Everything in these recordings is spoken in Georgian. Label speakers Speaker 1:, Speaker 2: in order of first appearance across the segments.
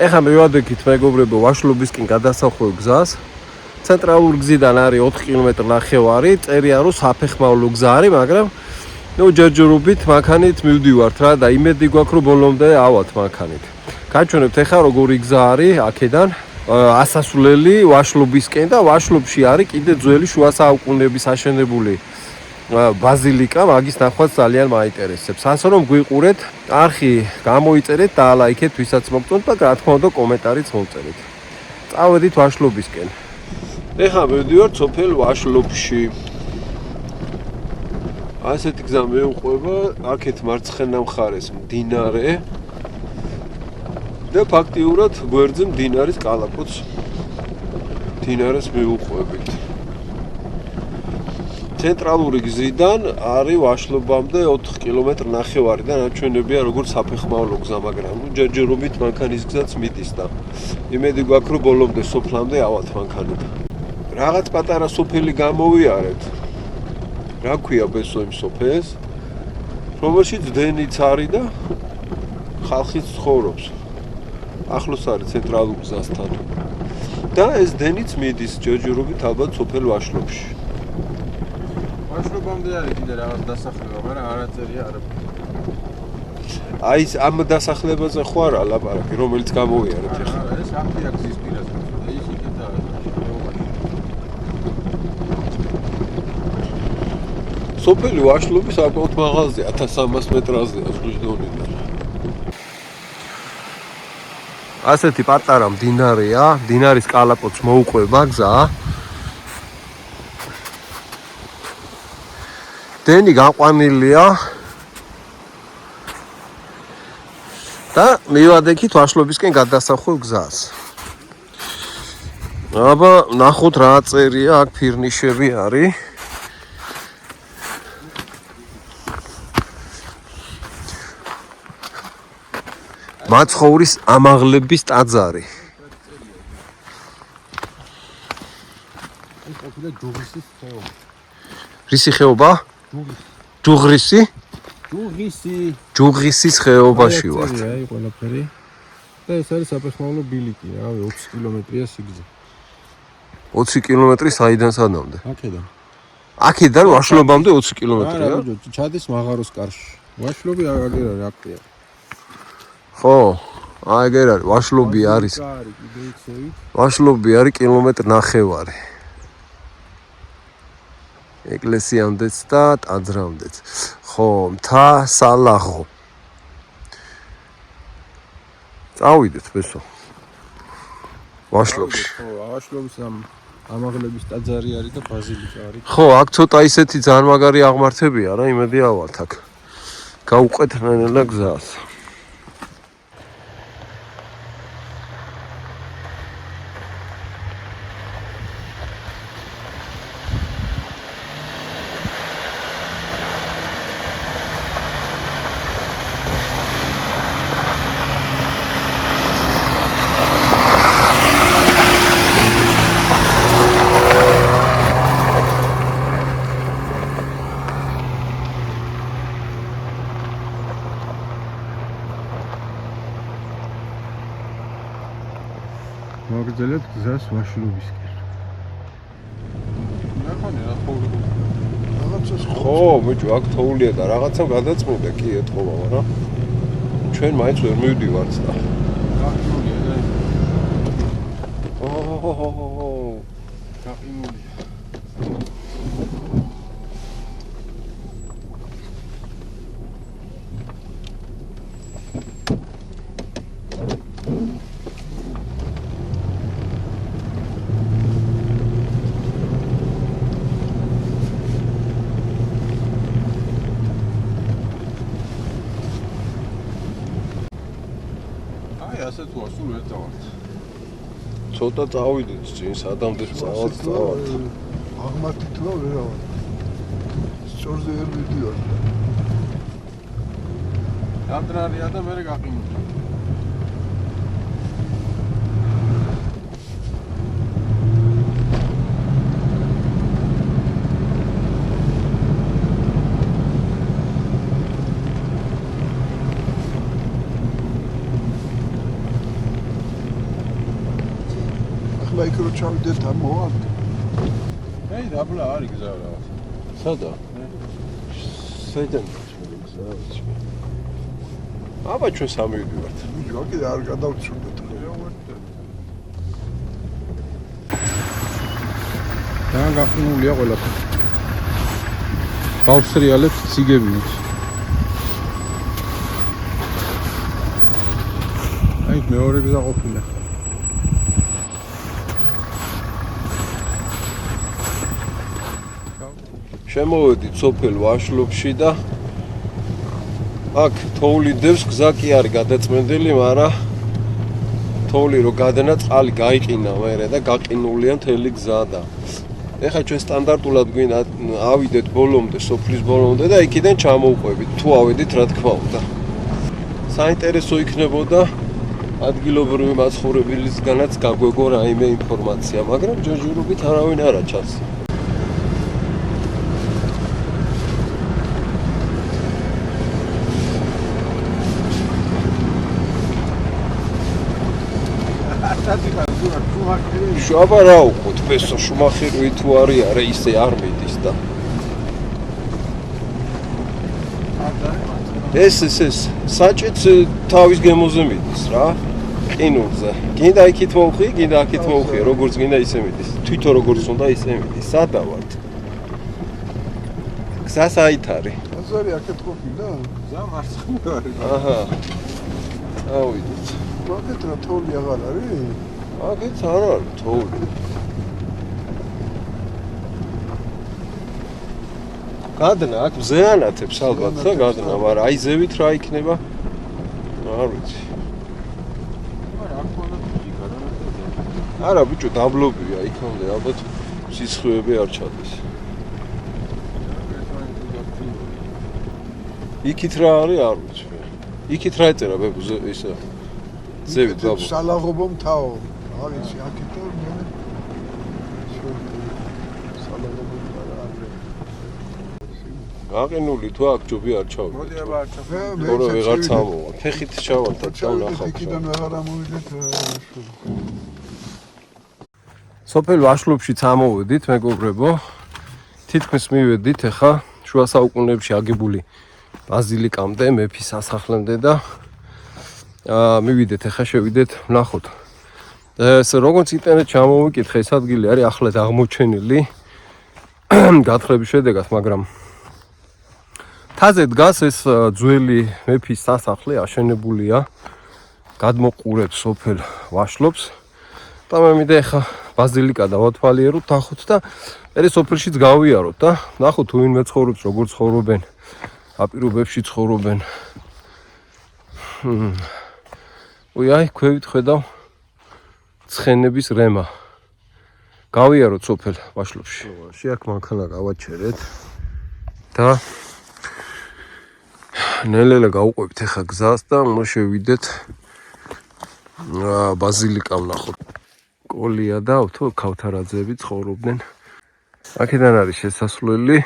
Speaker 1: ეხლა მივადექით მეგობრებო ვაშლობისკენ გადასახევ გზას. ცენტრალურ გზიდან არის 4 კილომეტრი ნახევარი, წერია რომ საფეხმავლო გზა არის, მაგრამ ჯერჯერობით მანქანით მივდივართ რა და იმედი გვაქვს რომ ბოლომდე ავალთ მანქანით. გაჩვენებთ ეხლა როგორი გზა არის აქედან ასასვლელი ვაშლობისკენ და ვაშლობში არის კიდე ძველი შუა საუკუნეების აშენებული ბაზილიკა, მაგის ნახვაც ძალიან მაინტერესებს. ასე რომ გვიყურეთ, არხი გამოიწერეთ და ლაიქეთ ვისაც მოგწონთ და რა თქმა უნდა კომენტარიც მოწერეთ. წავედით ვაშლობისკენ. ეხლა მივდივართ სოფელ ვაშლობში. ასეთი გზა მეუყვება, აქეთ მარცხენა მხარეს მდინარე და ფაქტიურად გვერდზე მდინარის კალაპოტს მდინარეს მივუყვებით. ცენტრალური გზიდან არის ვაშლობამდე 4 კილომეტრი ნახევარი და ნაჩვენებია როგორც საფეხმავლო გზა, მაგრამ ჯერჯერობით მანქანის გზაც მიდის და იმედი გვაქვს რომ ბოლომდე სოფლამდე ავალთ მანქანით. რაღაც პატარა სოფელი გამოვიარეთ. რა ქვია ბესო იმ სოფელს, რომელშიც დენიც არის და ხალხიც ცხოვრობს. ახლოს არის ცენტრალურ გზასთან. და ეს დენიც მიდის ჯერჯერობით ალბათ სოფელ ვაშლობში.
Speaker 2: ვაშლობამდე არის კიდე რაღაც დასახლება, მაგრამ არაწერია არაფერი.
Speaker 1: აი ამ დასახლებაზე ხო არა ლაპარაკი, რომელიც გამოვიარეთ ეხლა.
Speaker 2: ეს ახლია გზის პირას. აი ის იქით არის.
Speaker 1: სოფელი ვაშლობის საკმაოდ მაღალზე 1300 მეტრაზეა ზღვის დონიდან. ასეთი პატარა მდინარეა, მდინარის კალაპოტს მოუყვება გზა. დენი გაყვანილია და მივადექით ვაშლობისკენ გადასახევ გზას. აბა ნახოთ რა წერია, აქ ფირნიშები არის. მაცხოვრის ამაღლების ტაძარი.
Speaker 2: ეს ყოფილა ჯუღისის ხეობა.
Speaker 1: რისი ხეობა? ჯუღრისი? ჯუღისის ხეობაში ვართ.
Speaker 2: აი ყველაფერი. და ეს არის საფეხმავლო ბილიკი, რავი 20 კილომეტრია სიგრძე.
Speaker 1: 20 კილომეტრი საიდან სანამდე?
Speaker 2: აქედან.
Speaker 1: აქედან ვაშლობამდე 20 კილომეტრია?
Speaker 2: არა, ბიჭო, ჩადის მაღაროს კარში. ვაშლობი აგერ არის აქტია.
Speaker 1: ხო, აგერ არის, ვაშლობი არის. ვაშლობი არის კილომეტრი ნახევარი. ეკლესიამდეც და ტაძრამდეც. ხო, მთა სალაღო. წავიდეთ ბესო. ვაშლობში.
Speaker 2: ხო, ვაშლობის ამაღლების ტაძარი არის და ბაზილიკა არის.
Speaker 1: ხო, აქ ცოტა ისეთი ძალიან მაგარი აღმართებია რა, იმედი ავალთ აქ. გავუყეთ ნელა გზას.
Speaker 2: მოგძელეთ გზას ვაშლობისკენ. ნახონი რა თხოვდება. რაღაცას
Speaker 1: ხო, ბიჭო, აქ თოვლია და რაღაცა გადაწმენდა კი ეთქობა, მაგრამ ჩვენ მაინც ვერ მივდივართ და.
Speaker 2: გაყინულია და.
Speaker 1: ოჰოჰოჰო.
Speaker 2: გაყინულია. ასე თუ ასულ ვერ დავართ.
Speaker 1: ცოტა წავიდეთ წინ, სადამდე წავალთ.
Speaker 3: აღმართით რა ვერ ავარ. სწორზე ვერ მივდივარ.
Speaker 2: ამდრარია და მე გაყინულია.
Speaker 3: დაბლა იქ რო ჩავიდეთ ამოვარ.
Speaker 2: აი დაბლა არის გზა რა.
Speaker 1: სადა? საიდან გზა? აბა ჩვენ სამი ვიდივართ.
Speaker 3: ვიჯო, კიდე არ გადავწურდეთ.
Speaker 2: და გაფრინულია ყველაფერი. გავსრიალებთ ციგებით. აი მეორე გზა ყოფილა.
Speaker 1: შემოვედით სოფელ ვაშლობში და აქ თოვლი დევს, გზა კი არის გადაწმენდილი, მაგრამ თოვლი რო გადანა წყალი გაიყინა მერე და გაყინულია მთელი გზა და ეხლა ჩვენ სტანდარტულად გვინდა ავიდეთ ბოლომდე, სოფლის ბოლომდე და იქიდან ჩამოვყვებით. თუ ავედით, რა თქმა უნდა. საინტერესო იქნებოდა ადგილობრივი მაცხოვრებლისგანაც გაგვეგო რაიმე ინფორმაცია, მაგრამ ჯერჯერობით არავინ არ აჩანს. შუაბა რა უყოთ პესო შუმახერი თუ არის არა ისე არ მიდის და ეს საჭიც თავის გემოზე მიდის რა ყინულზე გინდა იქით მოვხი გინდა აქით მოვხი როგორც გინდა ისე მიდის თვითონ როგორც უნდა ისე მიდის სადა ვართ გზას აით არის
Speaker 3: აზარი აქეთ ყოფილა
Speaker 2: გზა მარცხნივ არის
Speaker 1: აჰა ავიდეთ
Speaker 3: მაგეთ რა თოვლი აღარ არის
Speaker 1: აგეთ არ არის თოვლი გადნა აქ მზეანათებს ალბათ და გადნა მაგრამ აი ზევით რა იქნება არ ვიცი არა ბიჭო დაბლობია იქამდე ალბათ სიცხეები არ ჩადის იქით რა არის არ ვიცი იქით რა ეწერა ბებო ისა ზევით ბაბო
Speaker 3: სალაღობო მთაო არის აქეთ და მე სალაღობო
Speaker 1: გაყინული თუ აქ ჯობი არ ჩავიდეთ
Speaker 2: მოდი აბა არ ჩავიდეთ
Speaker 1: თორე ვეღარ წამოვა ფეხით ჩავალ და წავნახავ
Speaker 3: იქიდან ვეღარ ამოვიდეთ
Speaker 1: სოფელ ვაშლობში წამოვედით მეგობრებო თითქმის მივედით ახლა შუა საუკუნეებში აგებული ბაზილიკამდე მეფის სასახლემდე და მივიდეთ ახლა შევიდეთ ვნახოთ ეს როგორც ინტერნეტ ჩამოვიკითხე ეს ადგილი არის ახლად აღმოჩენილი გათხრების შედეგად მაგრამ თაზე დგას ეს ძველი მეფის სასახლე აშენებულია გადმოყურებს სოფელ ვაშლობს და მე მინდა ახლა ბაზილიკა დავათვალიეროთ ნახოთ და მე სოფელშიც გავიაროთ და ნახოთ თუ ვინმე ცხოვრობს როგორ ცხოვრობენ აპირობებში ცხოვრობენ აი ქვევით ხედავ ცხენების რემა გავიაროთ სოფელ ვაშლობში აქ მანქანა გავაჩერეთ და ნელ-ნელა გავუყვებით ახლა გზას და უნდა შევიდეთ ბაზილიკა ვნახოთ კოლია და თო ქავთარაძეები ცხოვრობდნენ აქედან არის შესასვლელი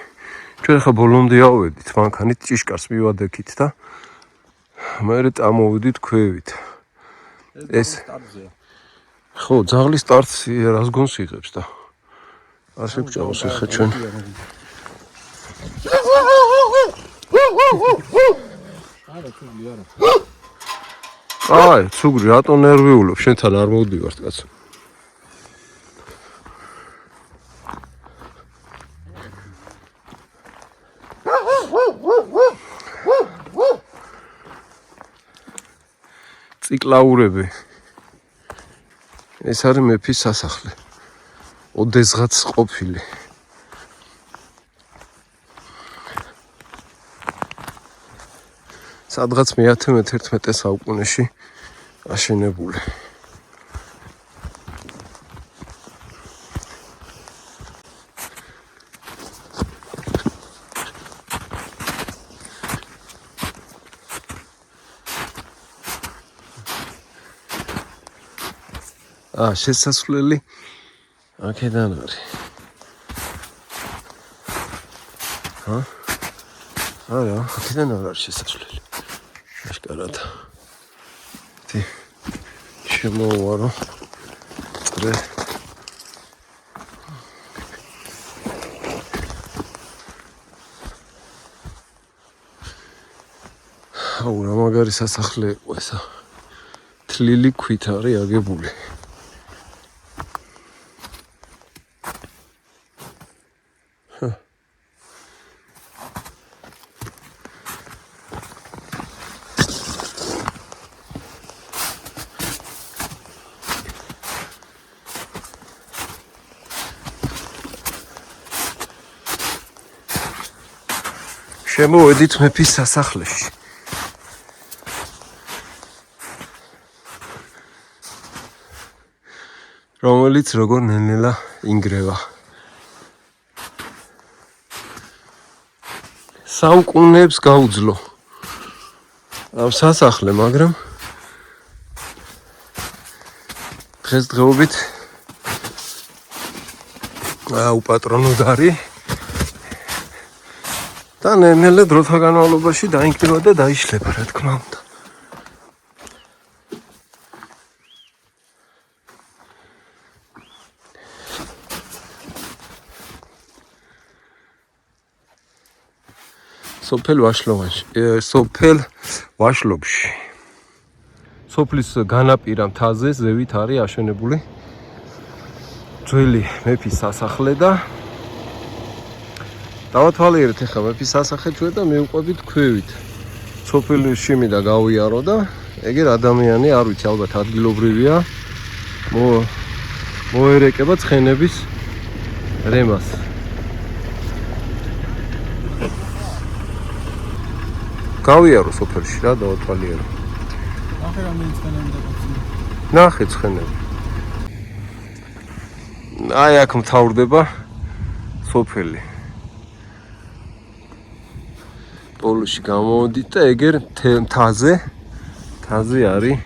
Speaker 1: ჩვენ ახლა ბოლომდე ავედით მანქანით ჭიშკარს მივადექით და მერე წამოვიდით ქვევით ეს ხო ძაღლის სტარტს რას გონს იღებს და არ შეგვჭამოს ახლა ჩვენ
Speaker 2: არა ცუგლი არა
Speaker 1: აი ცუგრი რატო ნერვიულობ შენთან არ მოვდივართ კაცო ციკლაურები ეს არის მეფის სასახლე ოდესღაც ყოფილი სადღაც მე-11 საუკუნეში აშენებული შესასვლელი აქედან არის არა აქედან არ არის შესასვლელი აშკარად შემოვარო წრე აუ რა მაგარი სასახლე იყო ესა. თლილი ქვით არის აგებული. შემოვედით მეფის სასახლეში. რომელიც როგორ ნელ-ნელა ინგრევა. საუკუნეებს გაუძლო ამ სასახლე, მაგრამ დღესდღეობით უპატრონოდ არის და ნელ-ნელა დროთა განმავლობაში დაინგრევა და დაიშლება, რა თქმა უნდა. სოფელ ვაშლობში. სოფლის განაპირა მთაზე ზევით არის აშენებული ძველი მეფის სასახლე და დავათვალიერეთ ახლა მეფის სასახლე ჩვენ და მივყვებით ქვევით. სოფელში მინდა გავიარო და ეგერ ადამიანი არ ვიცი ალბათ ადგილობრივია მოერეკება ცხენების რემას. გავიარო სოფელში რა დავათვალიერო.
Speaker 2: ახლა რამდენი ცხენები დაგაცინე?
Speaker 1: ნახე ცხენები. აი აქ მთავრდება სოფელი. პოლოში გამოვიდით და ეგერ მთაზე არის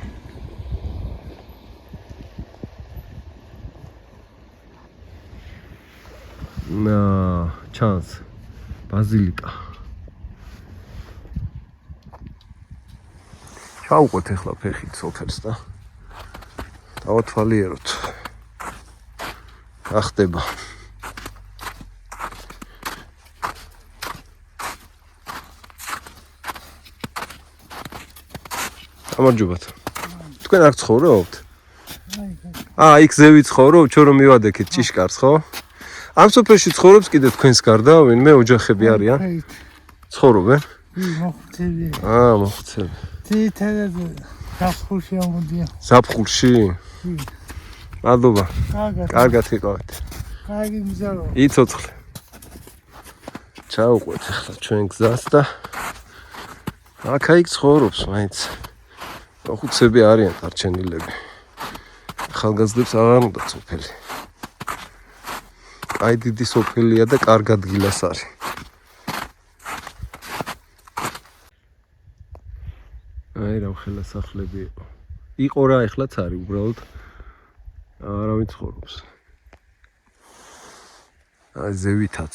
Speaker 1: ჩანს ბაზილიკა. ჩავუყოთ ახლა ფეხით სოფელს და დავათვალიეროთ. რა ხდება? გამარჯობათ. თქვენ არ ცხოვრობთ? იქ ზევით ცხოვრობ, ჩვენ რომ მივადექით ჭიშკარს, ხო? ამ სოფელში ცხოვრობს კიდე თქვენს გარდა, ვინმე ოჯახები არიან? ცხოვრობენ?
Speaker 3: მოხდები.
Speaker 1: მოხდები.
Speaker 3: თითქოს საფხულში ამოდიან.
Speaker 1: საფხულში? მადლობა. კარგად იყავით.
Speaker 3: კარგი მზარო.
Speaker 1: იცოცხლე. ჩავუყვეთ ახლა ჩვენ გზას და აქ ცხოვრობს მაინც. ხუთები არიან დარჩენილები. ახალგაზრდებს აღარ უნდა სოფელი. აი დიდი სოფელია და კარგ ადგილას არის. აი რა ხელა სახლები იყო. იყო რა ეხლაც არის უბრალოდ არავინ ცხოვრობს. აი ზევითაც.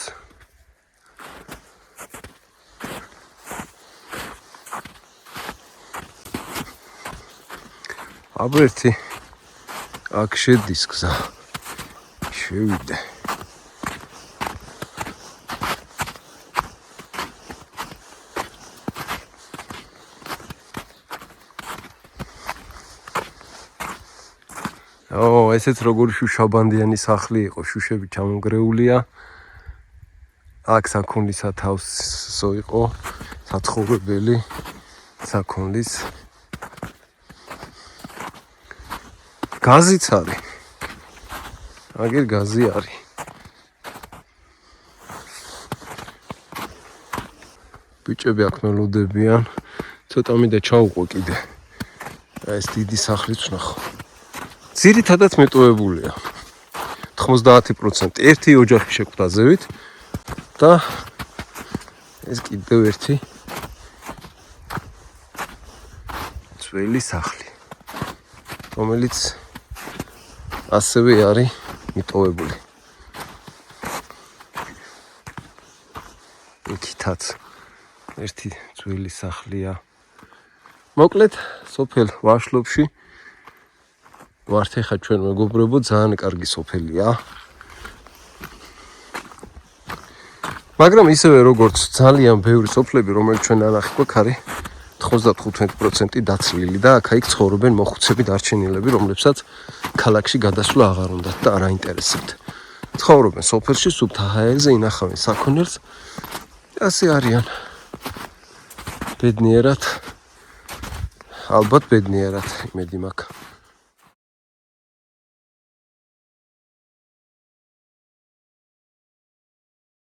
Speaker 1: აბერტი აქ შედის გზა. შევიდე. ესეც როგორი შუშაბანდიანი სახლი იყო, შუშები ჩამონგრეულია. აქ საქონლის სათავსო იყო, საცხოვრებელი საქონლის. გაზიც არის. აგერ გაზი არის. ბიჭები აქ მელოდებიან. ცოტა მინდა ჩაუყო კიდე. ეს დიდი სახლიც ვნახო. ძირითადად მეტოვებულია. 90% ერთი ოჯახი შეკვდა ზევით და ეს კიდევ ერთი ძველი სახლი, რომელიც ასევე არის მიტოვებული. იქითაც ერთი ძველი სახლია. მოკლედ, სოფელ ვაშლობში ვართ ახლა ჩვენ მეგობრებო, ძალიან კარგი სოფელია. მაგრამ ისევე როგორც ძალიან ბევრი სოფლები, რომელიც ჩვენ ანახი გვაქვს, არის 95% დაცლილი და აქ-იქ ცხოვრობენ მოხუცები დარჩენილები, რომლებსაც ქალაქში გადასვლა აღარ უნდათ და არ აინტერესებთ. ცხოვრობენ სოფელში, სუფთა ჰაერზე, ინახავენ საქონელს. ასე არიან. ბედნიერად. ალბათ ბედნიერად, იმედი მაქვს.